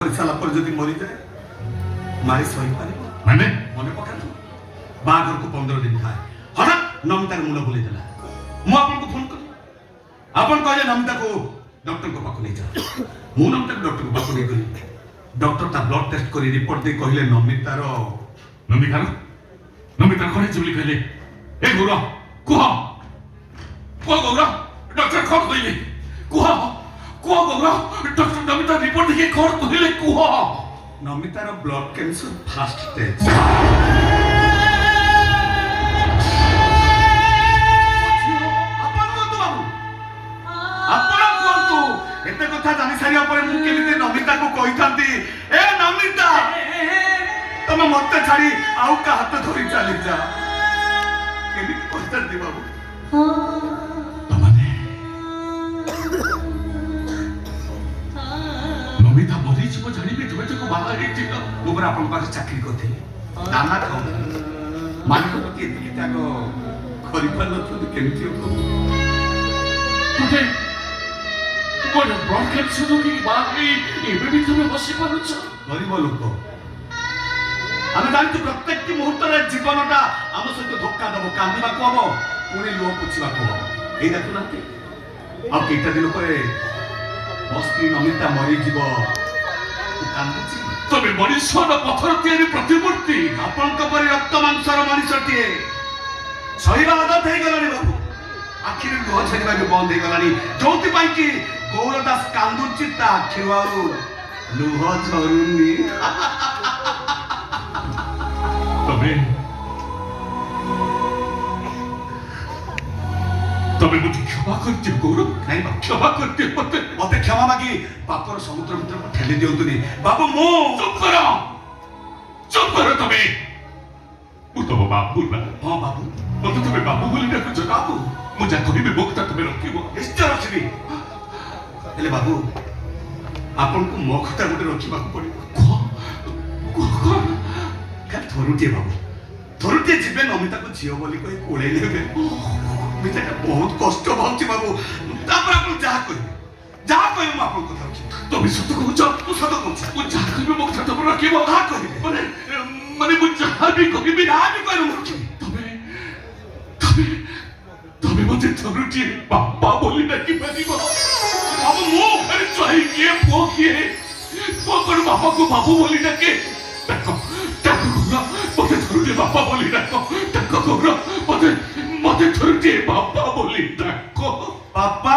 सारा पर जदि मरी जाए मारी सही पारे माने मने पकातु बाघर को 15 दिन थाए हठात नमितार मुंड बुले देला मु आपन को फोन कर आपन कहले नमिता को डॉक्टर को पाको ले जा मु नमिता को डॉक्टर को पाको ले गली डॉक्टर ता ब्लड टेस्ट करी रिपोर्ट दे कहले नमितार कोने जुली कहले ए गौरा कुह गौरा डॉक्टर कौन कहले कुह गौरा डॉक्टर नमिता रिपोर्ट देखे कौन कहले कुह नमितार ब्लड कैंसर फास्ट स्टेज एते कथा जानि सारिया परे मु केमिते नमिता को कहि थांती ए नमिता तमे मते छाडी आउ का हाथ धरि चली जा केमिते कहता दे बाबू तमने नमिता मरि जीव जानिबे तुमे जको बाबा हेति मोबरा अपन पास चाकरी करथे दाना खाऊ मालिक को के दिली ताको खरीफा न केमिते हो तुते कोन ब्लड कैंसर की बात नहीं एबे भी तुम्हें बसी पारुछ गरीब लोक आमे जानते प्रत्येक की मुहूर्त रे जीवनटा आम सहित धक्का दबो कांदिबा को हबो पुणी लोह पुछिबा को हबो एई देखु नाते अब केटा दिन परे बस्ती नमिता मरि जीव कांदुची तबे मनुष्य न पत्थर तियारी प्रतिमूर्ति आपन को परि रक्त मांसर मनुष्यटिए सहीबा आदत हे गलानी बाबू आखिर लुह छेदिबा भी बंद हे गलानी जोति पाई की गौरदास कांदुची ता आखिरवारू लुह झरुनी तबे मुझे क्षमा करते गौरव नहीं बा क्षमा करते मते क्षमा मागी पापर समुद्र भीतर को ठेली दियंतुनी बाबू मो चुप करो तबे मु तो बाबू ना हां बाबू मते तबे बाबू बोली डाकु छ बाबू मु जा कहिबे मुक्ता तबे रखिबो निश्चय रखिबी हेले बाबू आपन को मो खता गुटे रखिबा को पड़िबो को का थरुटे बाबू थरुटे जीवे नमिता को झियो बोली कोई कोळे लेबे मिठाटा बहुत कष्ट भाउची बाबू तापर आपन जा कहि मु आपन को रखि तबे सत कहउछ तू सत कहउछ मु जा कहिबे मुक्ता तबे रखिबो का कहि माने मु जा भी कहिबे ना भी कहि मु तबे मते थरुटे बाबा बोली डाकी पारिबो बाबू मु अरे चाहि के पोखिए पोकर बाबा को बाबू बोली डाके ताको गौरा मते थरुटे बाबा बोली डाको ताको गौरा मते थरुटे बाबा बोली डाको पापा